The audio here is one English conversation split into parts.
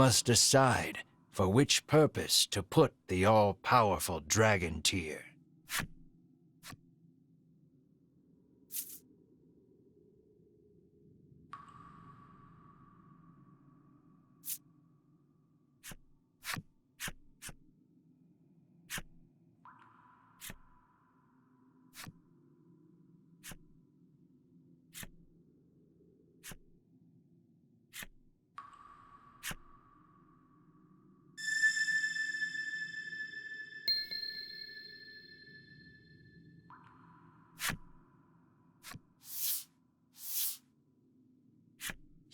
must decide for which purpose to put the all-powerful dragon tear.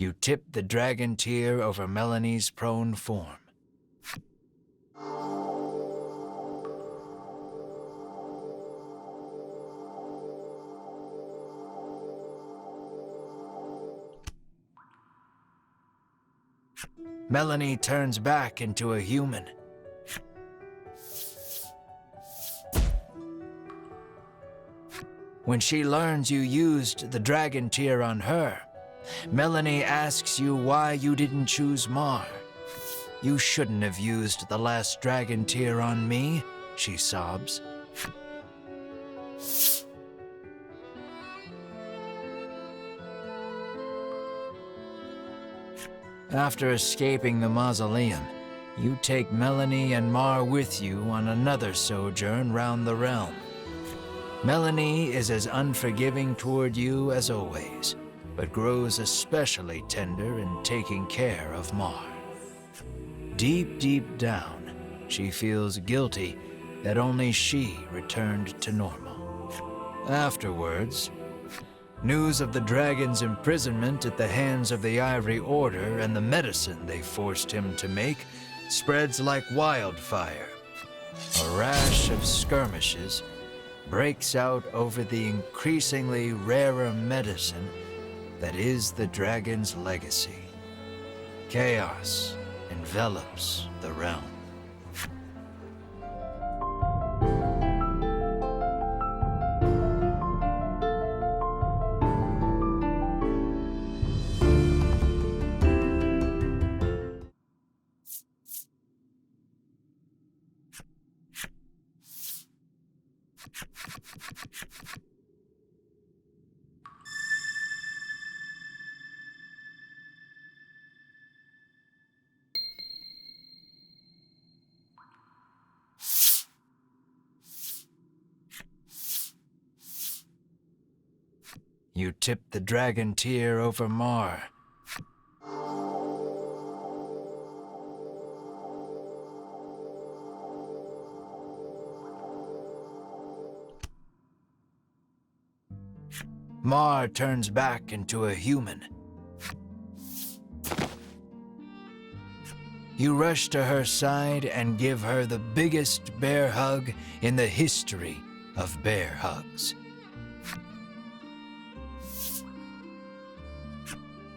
You tip the dragon tear over Melanie's prone form. Melanie turns back into a human. When she learns you used the dragon tear on her, Melanie asks you why you didn't choose Mar. "You shouldn't have used the last dragon tear on me," she sobs. After escaping the mausoleum, you take Melanie and Mar with you on another sojourn round the realm. Melanie is as unforgiving toward you as always, but grows especially tender in taking care of Mar. Deep, deep down, she feels guilty that only she returned to normal. Afterwards, news of the dragon's imprisonment at the hands of the Ivory Order and the medicine they forced him to make spreads like wildfire. A rash of skirmishes breaks out over the increasingly rarer medicine that is the dragon's legacy. Chaos envelops the realm. You tip the dragon tear over Mar. Mar turns back into a human. You rush to her side and give her the biggest bear hug in the history of bear hugs.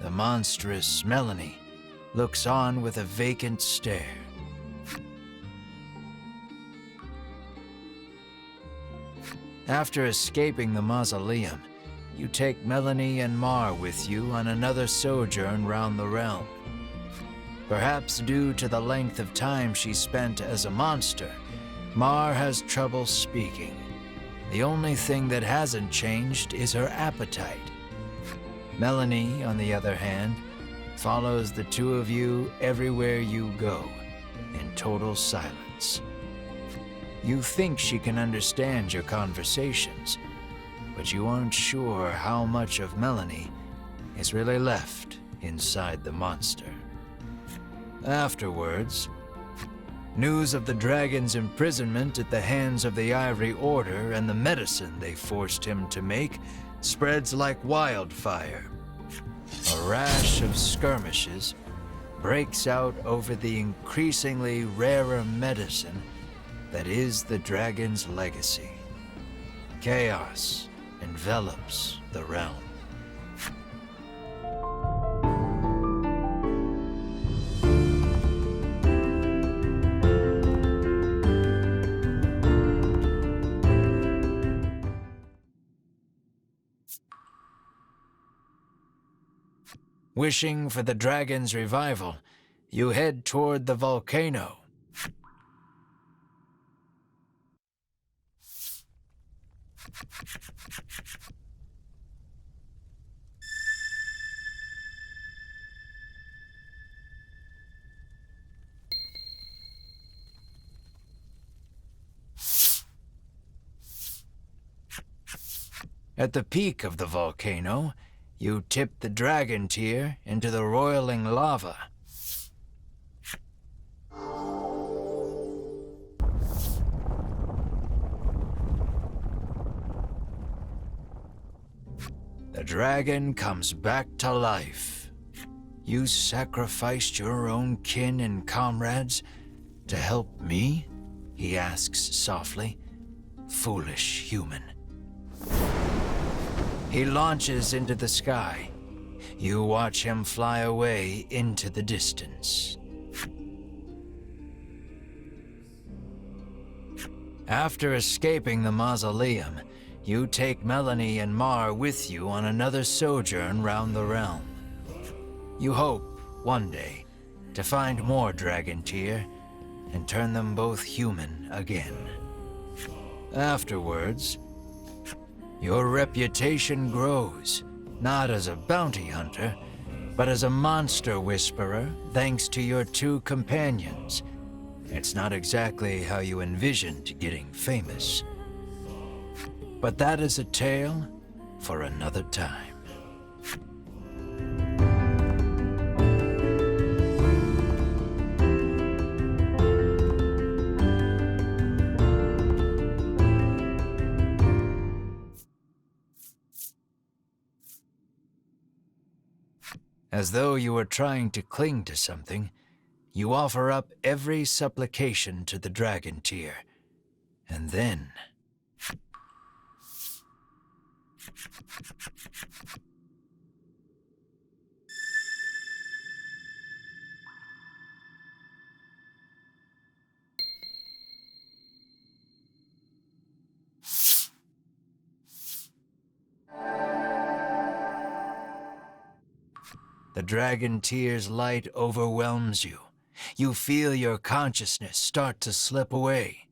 The monstrous Melanie looks on with a vacant stare. After escaping the mausoleum, you take Melanie and Mar with you on another sojourn round the realm. Perhaps due to the length of time she spent as a monster, Mar has trouble speaking. The only thing that hasn't changed is her appetite. Melanie, on the other hand, follows the two of you everywhere you go, in total silence. You think she can understand your conversations, but you aren't sure how much of Melanie is really left inside the monster. Afterwards, news of the dragon's imprisonment at the hands of the Ivory Order and the medicine they forced him to make spreads like wildfire. A rash of skirmishes breaks out over the increasingly rarer medicine that is the dragon's legacy. Chaos envelops the realm. Wishing for the dragon's revival, you head toward the volcano. At the peak of the volcano, you tip the dragon tear into the roiling lava. The dragon comes back to life. You sacrificed your own kin and comrades to help me? He asks softly. Foolish human. He launches into the sky. You watch him fly away into the distance. After escaping the mausoleum, you take Melanie and Mar with you on another sojourn round the realm. You hope, one day, to find more dragon tear and turn them both human again. Afterwards, your reputation grows, not as a bounty hunter, but as a monster whisperer thanks to your two companions. It's not exactly how you envisioned getting famous. But that is a tale for another time. As though you were trying to cling to something, you offer up every supplication to the dragon tear. And then... the dragon tear's light overwhelms you. You feel your consciousness start to slip away.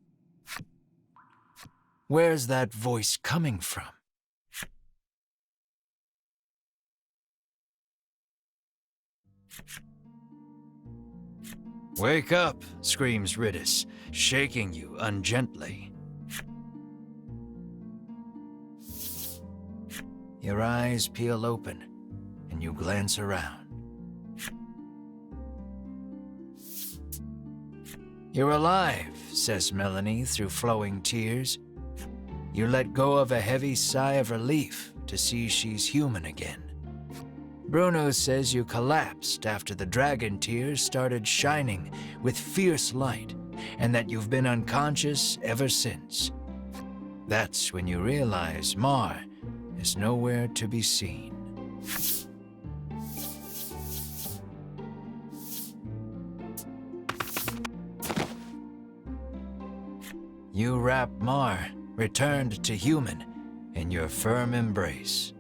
Where's that voice coming from? Wake up, screams Ridis, shaking you ungently. Your eyes peel open, and you glance around. You're alive, says Melanie through flowing tears. You let go of a heavy sigh of relief to see she's human again. Bruno says you collapsed after the dragon tears started shining with fierce light, and that you've been unconscious ever since. That's when you realize Mar is nowhere to be seen. You wrap Mar, returned to human, in your firm embrace.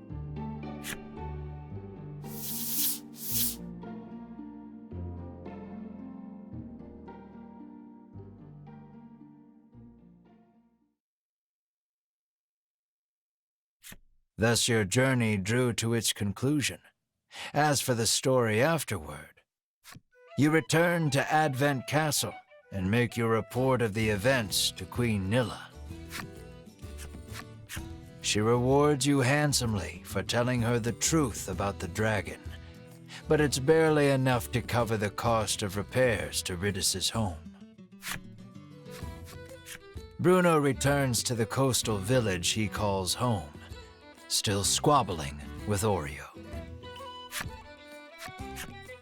Thus your journey drew to its conclusion. As for the story afterward, you return to Advent Castle and make your report of the events to Queen Nilla. She rewards you handsomely for telling her the truth about the dragon, but it's barely enough to cover the cost of repairs to Ridis's home. Bruno returns to the coastal village he calls home, still squabbling with Oreo.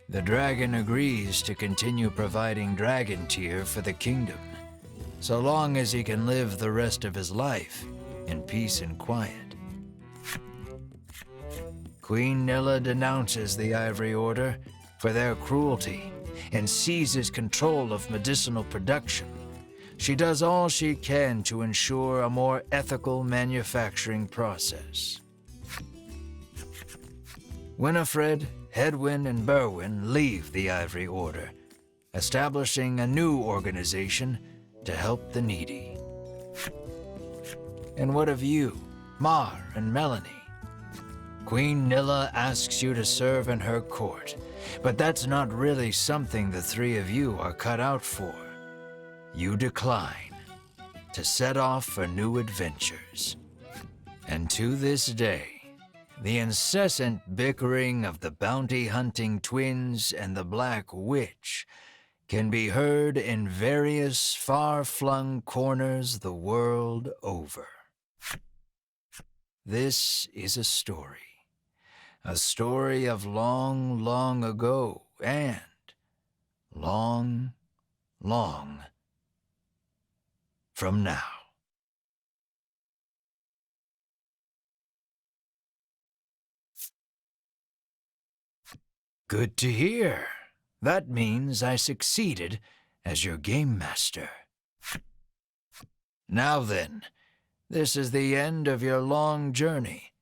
The dragon agrees to continue providing dragon tear for the kingdom, so long as he can live the rest of his life in peace and quiet. Queen Nilla denounces the Ivory Order for their cruelty and seizes control of medicinal production. She does all she can to ensure a more ethical manufacturing process. Winifred, Hedwyn, and Berwyn leave the Ivory Order, establishing a new organization to help the needy. And what of you, Mar and Melanie? Queen Nilla asks you to serve in her court, but that's not really something the three of you are cut out for. You decline to set off for new adventures. And to this day, the incessant bickering of the bounty-hunting twins and the Black Witch can be heard in various far-flung corners the world over. This is a story of long, long ago and long, long from now. Good to hear. That means I succeeded as your game master. Now then, this is the end of your long journey,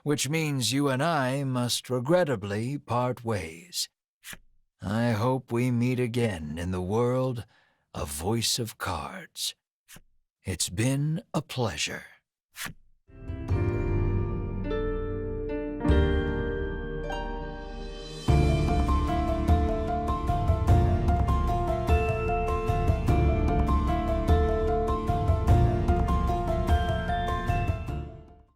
which means you and I must regrettably part ways. I hope we meet again in the world of Voice of Cards. It's been a pleasure.